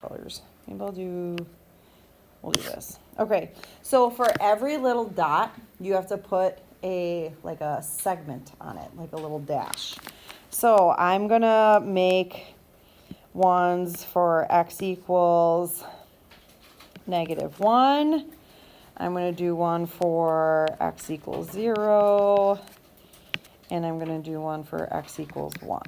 colors. Maybe we'll do this. Okay, so for every little dot, you have to put like a segment on it, like a little dash. So I'm gonna make ones for x equals -1. I'm gonna do one for x equals 0. And I'm gonna do one for x equals 1.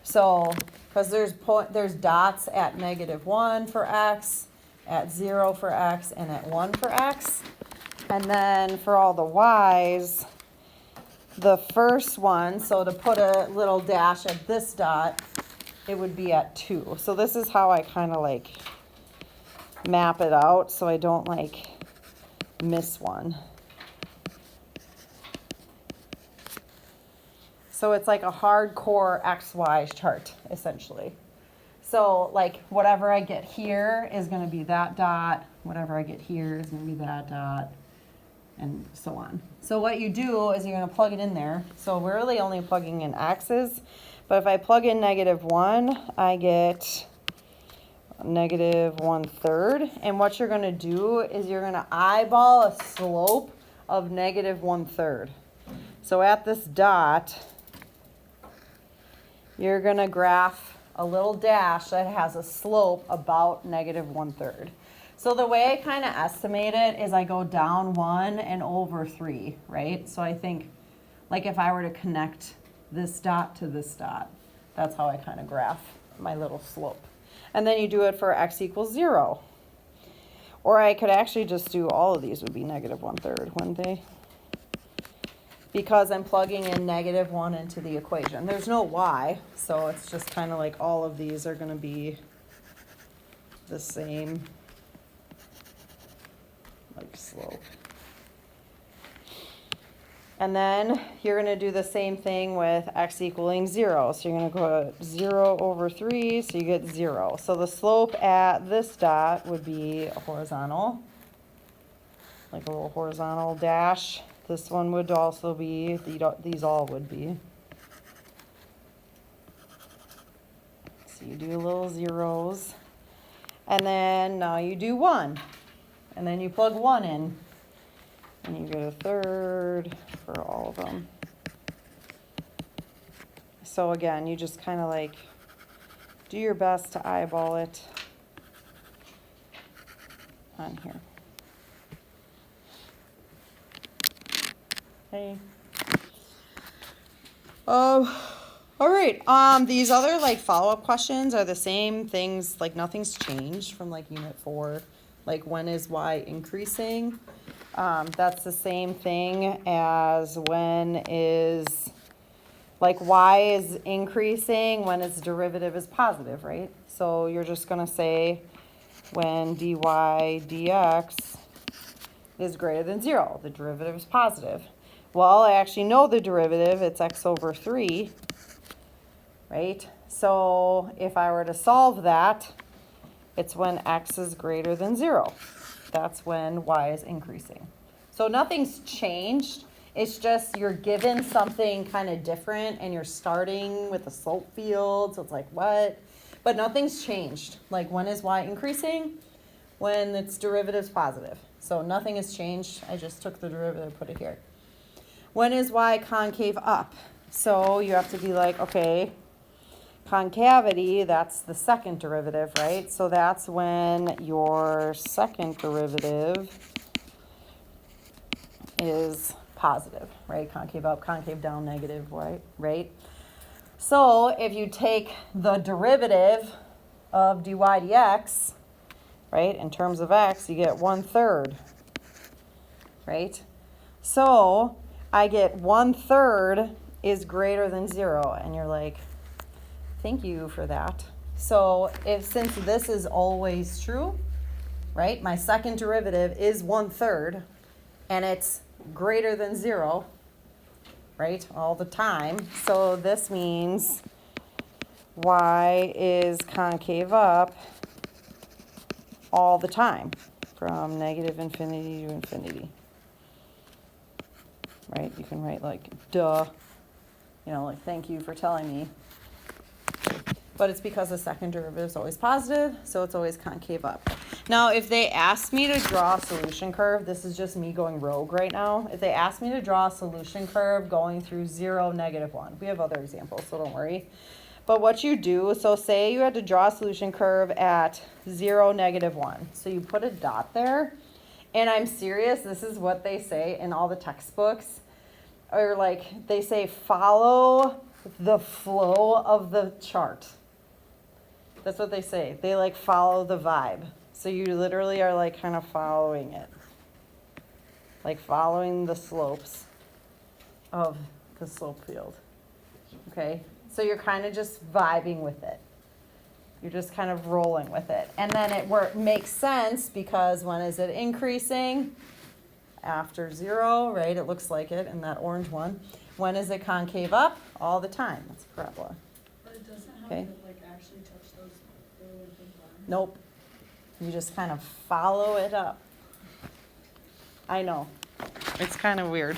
So, because there's dots at -1 for x, at 0 for x, and at 1 for x. And then for all the y's, the first one, so to put a little dash at this dot, it would be at 2. So this is how I kind of like map it out so I don't like miss one. So it's like a hardcore XY chart, essentially. So like whatever I get here is going to be that dot. Whatever I get here is going to be that dot, and so on. So what you do is you're going to plug it in there. So we're really only plugging in x's. But if I plug in -1, I get -1/3. And what you're going to do is you're going to eyeball a slope of -1/3. So at this dot, you're going to graph a little dash that has a slope about -1/3. So the way I kind of estimate it is I go down 1 and over 3, right? So I think, like if I were to connect this dot to this dot, that's how I kind of graph my little slope. And then you do it for x equals 0. Or I could actually just do all of these would be -1/3, wouldn't they? Because I'm plugging in -1 into the equation. There's no y, so it's just kind of like all of these are going to be the same like slope. And then you're going to do the same thing with x equaling 0. So you're going to go 0 over 3, so you get 0. So the slope at this dot would be a horizontal, like a little horizontal dash. This one would also be, these all would be. So you do little zeros. And then now you do 1. And then you plug 1 in. And you get 1/3 for all of them. So again, you just kind of like do your best to eyeball it on here. Okay. All right. These other like follow-up questions are the same things, like nothing's changed from like unit 4. Like when is y increasing? That's the same thing as when is, like y is increasing when its derivative is positive, right? So you're just gonna say when dy dx is greater than 0, the derivative is positive. Well, I actually know the derivative, it's x over 3, right? So if I were to solve that, it's when x is greater than 0. That's when y is increasing. So nothing's changed. It's just you're given something kind of different and you're starting with a slope field. So it's like, what? But nothing's changed. Like when is y increasing? When its derivative is positive. So nothing has changed. I just took the derivative, put it here. When is y concave up? So you have to be like, okay, concavity, that's the second derivative, right? So that's when your second derivative is positive, right? Concave up, concave down, negative, right? So if you take the derivative of dy dx, right, in terms of x, you get 1/3, right? So I get 1/3 is greater than 0, and you're like, thank you for that. So since this is always true, right, my second derivative is 1/3, and it's greater than 0, right, all the time. So this means y is concave up all the time from -infinity to infinity. Right? You can write like, duh, like, thank you for telling me. but it's because the second derivative is always positive, so it's always concave up. Now, if they ask me to draw a solution curve, this is just me going rogue right now. If they ask me to draw a solution curve going through 0, -1, we have other examples, so don't worry. But what you do, so say you had to draw a solution curve at 0, -1. So you put a dot there, and I'm serious, this is what they say in all the textbooks. Or like, they say follow the flow of the chart. That's what they say. They like follow the vibe. So you literally are like kind of following it. Like following the slopes of the slope field. Okay? So you're kind of just vibing with it. You're just kind of rolling with it. And then it makes sense because when is it increasing? After 0, right? It looks like it in that orange one. When is it concave up? All the time. That's a parabola. But it doesn't have Okay. to like actually touch those really big lines. Nope. You just kind of follow it up. I know. It's kind of weird.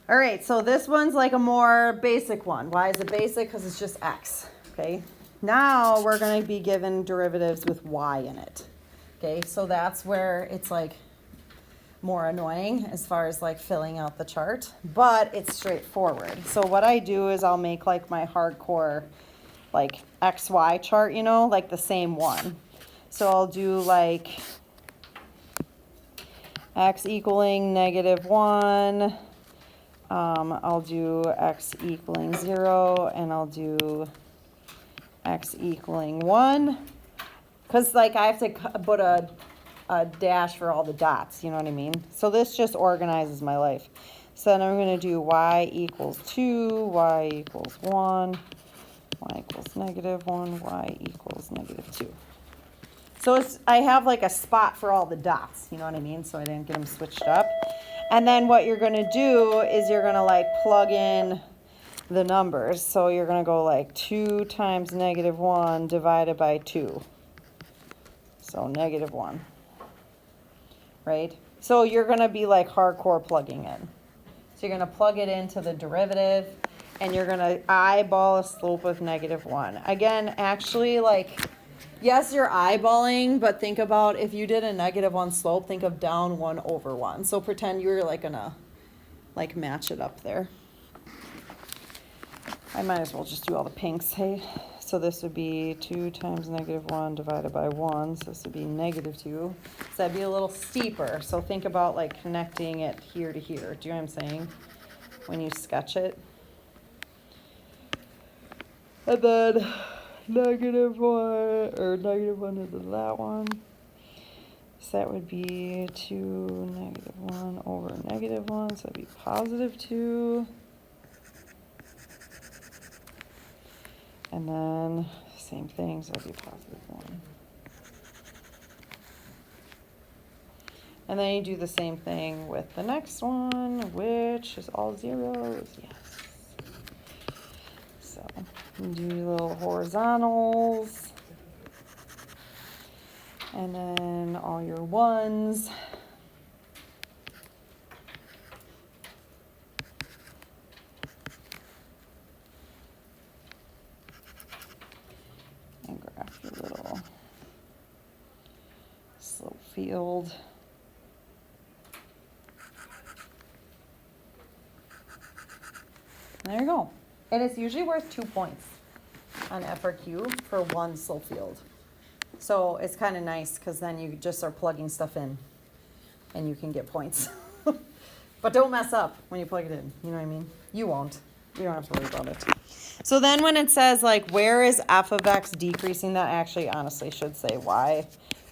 All right, so this one's like a more basic one. Why is it basic? Because it's just x, okay? Now we're going to be given derivatives with y in it, okay? So that's where it's like more annoying as far as like filling out the chart, but it's straightforward. So what I do is I'll make like my hardcore like XY chart, you know, like the same one. So I'll do like x equaling -1. I'll do x equaling 0, and I'll do x equaling 1. Because like I have to put a dash for all the dots, you know what I mean? So this just organizes my life. So then I'm going to do y equals 2, y equals 1, y equals -1, y equals -2. So I have like a spot for all the dots, you know what I mean? So I didn't get them switched up. And then what you're going to do is you're going to like plug in the numbers. So you're going to go like 2 times -1 divided by 2. So -1, right? So you're going to be like hardcore plugging in. So you're going to plug it into the derivative, and you're going to eyeball a slope of -1. Again, actually, like, yes, you're eyeballing, but think about if you did a -1 slope, think of down 1 over 1. So pretend you're like gonna like match it up there. I might as well just do all the pinks, hey? So this would be 2 times -1 divided by 1. So this would be -2. So that'd be a little steeper. So think about like connecting it here to here. Do you know what I'm saying? When you sketch it. And then -1 or -1 into that one. So that would be 2 -1 over -1. So that'd be +2. And then same thing, so that'd be +1. And then you do the same thing with the next one, which is all zeros. Yes. So you do little horizontals. And then all your ones. And graph your little slope field. There you go. And it's usually worth 2 points on FRQ for one slope field. So it's kind of nice because then you just are plugging stuff in and you can get points. But don't mess up when you plug it in. You know what I mean? You won't. You don't have to worry about it. So then when it says like, where is f of x decreasing, that actually honestly should say y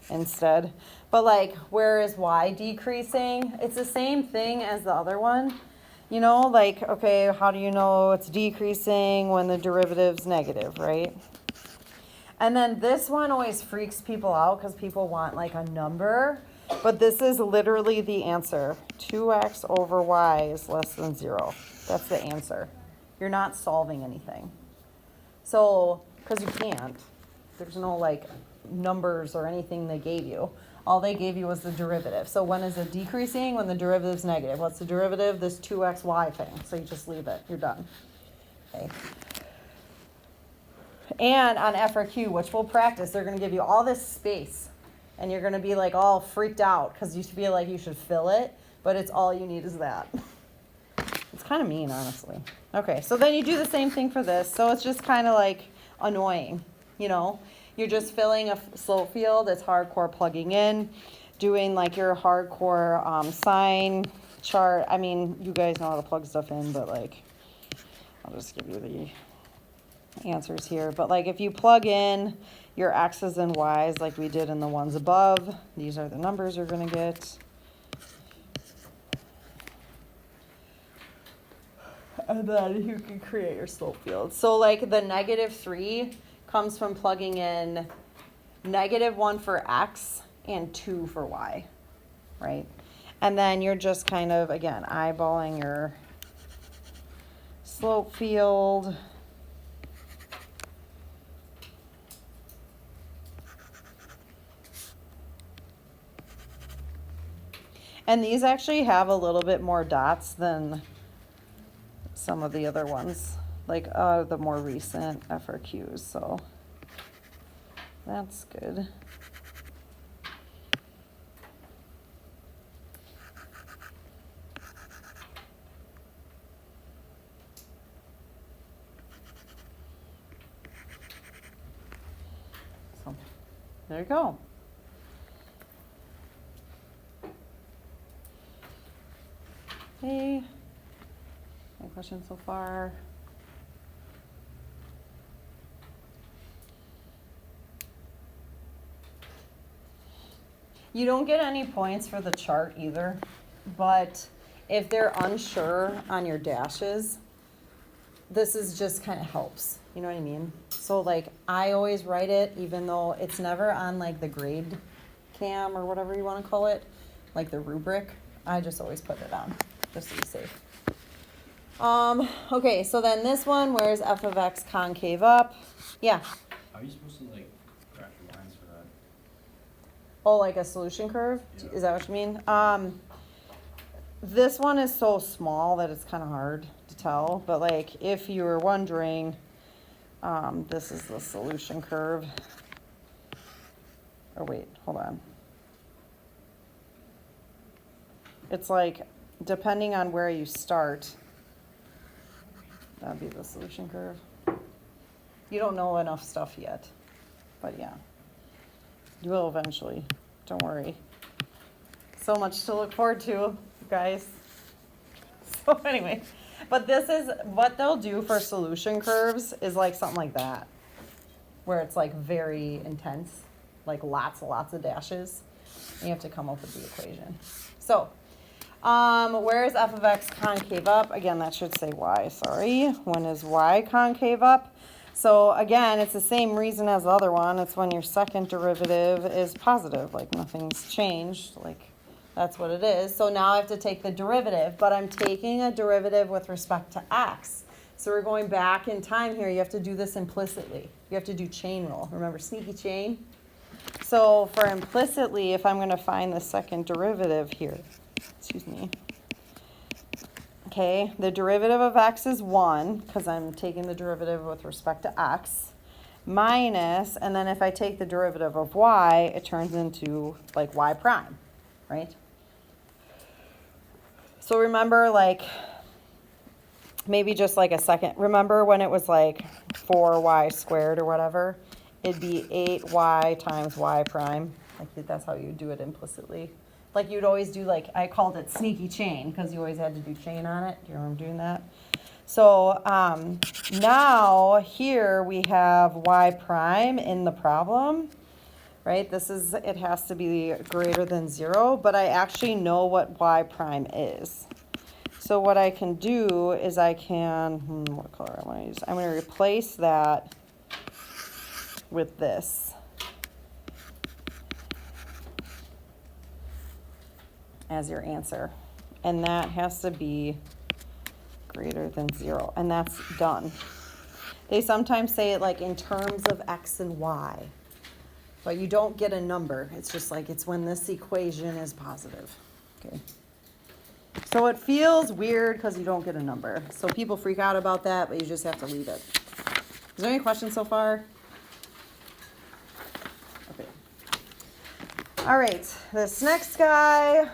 instead. But like, where is y decreasing? It's the same thing as the other one. You know, like, okay, how do you know it's decreasing when the derivative's negative, right? And then this one always freaks people out because people want like a number. But this is literally the answer. 2x over y is less than 0. That's the answer. You're not solving anything. So, because you can't. There's no like numbers or anything they gave you. All they gave you was the derivative. So when is it decreasing? When the derivative's negative. What's the derivative? This 2xy thing. So you just leave it. You're done. Okay. And on F or Q, which we'll practice, they're going to give you all this space. And you're going to be like all freaked out because you feel like you should fill it. But it's all you need is that. It's kind of mean, honestly. Okay, so then you do the same thing for this. So it's just kind of like annoying, you know. You're just filling a slope field. It's hardcore plugging in, doing like your hardcore sign chart. I mean, you guys know how to plug stuff in, but like, I'll just give you the answers here. But like if you plug in your X's and Y's like we did in the ones above, these are the numbers you're going to get. And then you can create your slope field. So like the -3 comes from plugging in -1 for X and 2 for Y, right? And then you're just kind of, again, eyeballing your slope field. And these actually have a little bit more dots than some of the other ones, like the more recent FRQs, so that's good. So there you go. Okay. Any questions so far? You don't get any points for the chart either, but if they're unsure on your dashes, this is just kind of helps. You know what I mean? So like I always write it, even though it's never on like the grade cam or whatever you want to call it, like the rubric. I just always put it on, just to be safe. Okay, so then this one, where's f of x concave up? Yeah. How are you supposed to like graph the lines for that? Oh, like a solution curve? Yeah. Is that what you mean? This one is so small that it's kind of hard to tell, but like if you were wondering, this is the solution curve. Oh wait, hold on. It's like, depending on where you start, that'd be the solution curve. You don't know enough stuff yet, but yeah. You will eventually, don't worry. So much to look forward to, guys. So anyway, but this is, what they'll do for solution curves is like something like that, where it's like very intense, like lots and lots of dashes. And you have to come up with the equation. So, where is f of x concave up? Again, that should say y, sorry. When is y concave up? So again, it's the same reason as the other one. It's when your second derivative is positive, like nothing's changed, like that's what it is. So now I have to take the derivative, but I'm taking a derivative with respect to x. So we're going back in time here. You have to do this implicitly. You have to do chain rule. Remember sneaky chain? So for implicitly, if I'm going to find the second derivative here, excuse me. Okay, the derivative of x is 1, because I'm taking the derivative with respect to x, minus, and then if I take the derivative of y, it turns into like y prime, right? So remember, like, maybe just like a second, remember when it was like 4y squared or whatever? It'd be 8y times y prime. Like that's how you do it implicitly. Like you'd always do, like, I called it sneaky chain because you always had to do chain on it. Do you remember doing that? So now here we have y prime in the problem, right? This is, it has to be greater than 0, but I actually know what y prime is. So what I can do is I can, what color I want to use? I'm going to replace that with this. As your answer, and that has to be greater than 0, and that's done. They sometimes say it like in terms of x and y, but you don't get a number. It's just like it's when this equation is positive. Okay, so it feels weird because you don't get a number, so people freak out about that, but you just have to leave it. Is there any questions so far? Okay. All right, this next guy,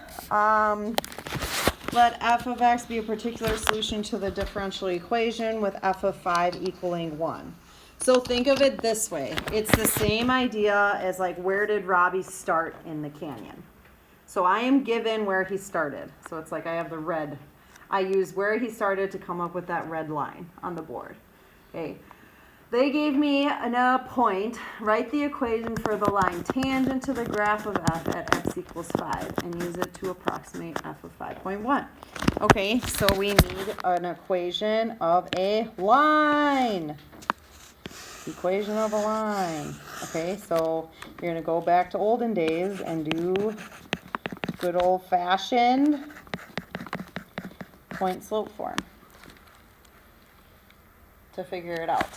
let f of x be a particular solution to the differential equation with f of 5 equaling 1. So think of it this way. It's the same idea as like, where did Robbie start in the canyon? So I am given where he started. So it's like I have the red. I use where he started to come up with that red line on the board. Okay. They gave me a point. Write the equation for the line tangent to the graph of f at x equals 5 and use it to approximate f of 5.1. Okay, so we need an equation of a line. Equation of a line. Okay, so you're going to go back to olden days and do good old-fashioned point slope form to figure it out.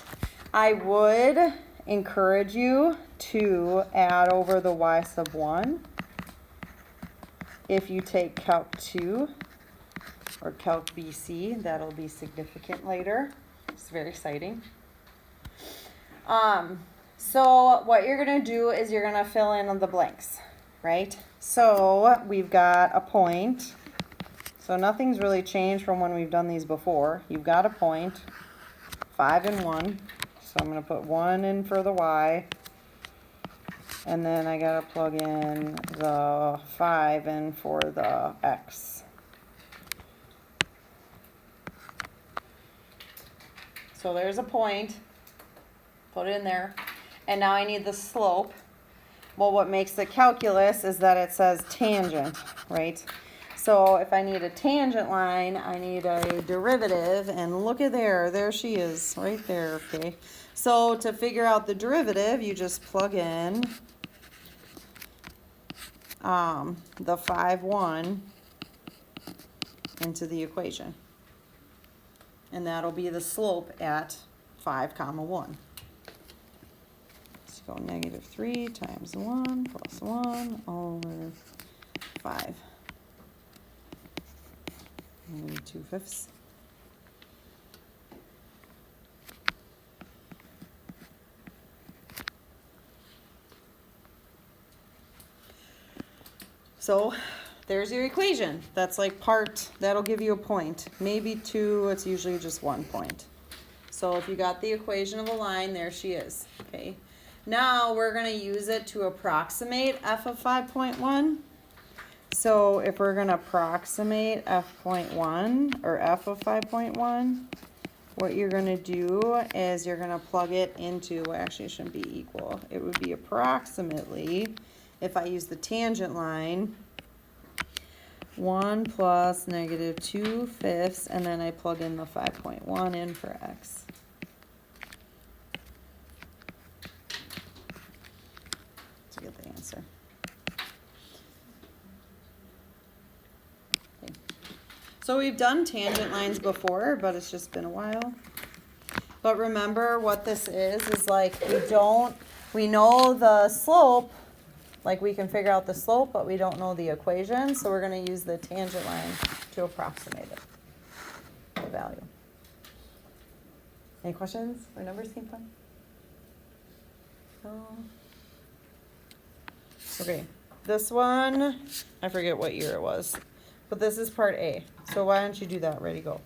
I would encourage you to add over the y sub 1 if you take Calc 2 or Calc BC. That'll be significant later. It's very exciting. So what you're going to do is you're going to fill in the blanks, right? So we've got a point. So nothing's really changed from when we've done these before. You've got a point, 5 and 1. So I'm going to put 1 in for the y. And then I got to plug in the 5 in for the x. So there's a point. Put it in there. And now I need the slope. Well, what makes the calculus is that it says tangent, right? So if I need a tangent line, I need a derivative. And look at there she is, right there, okay? So to figure out the derivative, you just plug in the 5, 1 into the equation. And that'll be the slope at 5, 1. Let's go -3 times 1 plus 1 over 5. Maybe 2/5. So there's your equation. That's like part, that'll give you a point. Maybe 2, it's usually just 1 point. So if you got the equation of a line, there she is, okay? Now we're gonna use it to approximate f of 5.1. So if we're gonna approximate f.1 or f of 5.1, what you're gonna do is you're gonna plug it into, well, actually it shouldn't be equal. It would be approximately, if I use the tangent line, 1 plus -2/5, and then I plug in the 5.1 in for x. To get the answer. Okay. So we've done tangent lines before, but it's just been a while. But remember what this is like we know the slope. Like we can figure out the slope, but we don't know the equation, so we're going to use the tangent line to approximate it, the value. Any questions? Where numbers came from? No. Okay, this one, I forget what year it was, but this is part A. So why don't you do that? Ready, go.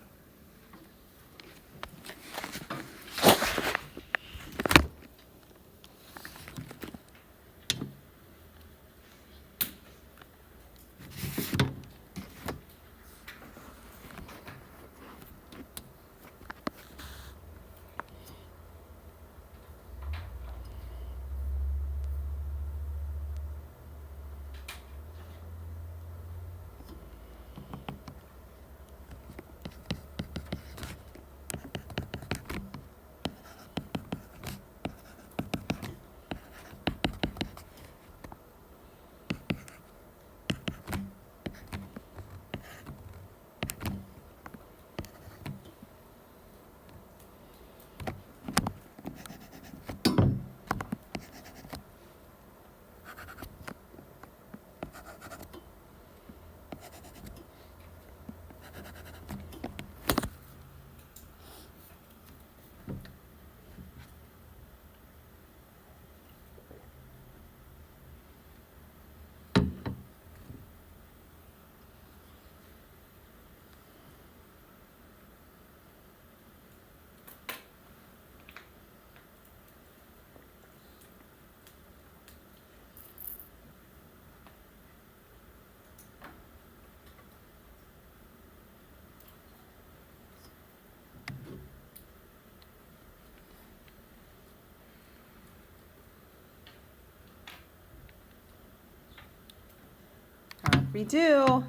We do.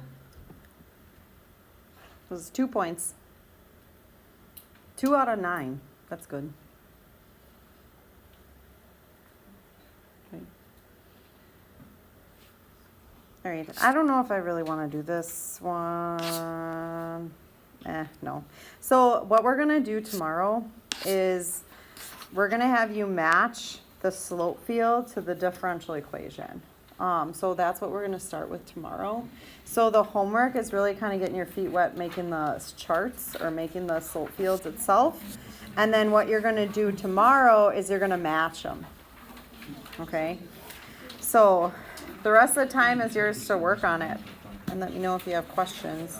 It was 2 points. 2 out of 9. That's good. Okay. All right. I don't know if I really want to do this one. No. So what we're going to do tomorrow is we're going to have you match the slope field to the differential equation. So that's what we're going to start with tomorrow. So the homework is really kind of getting your feet wet, making the charts or making the slope fields itself. And then what you're going to do tomorrow is you're going to match them. Okay? So the rest of the time is yours to work on it. And let me know if you have questions.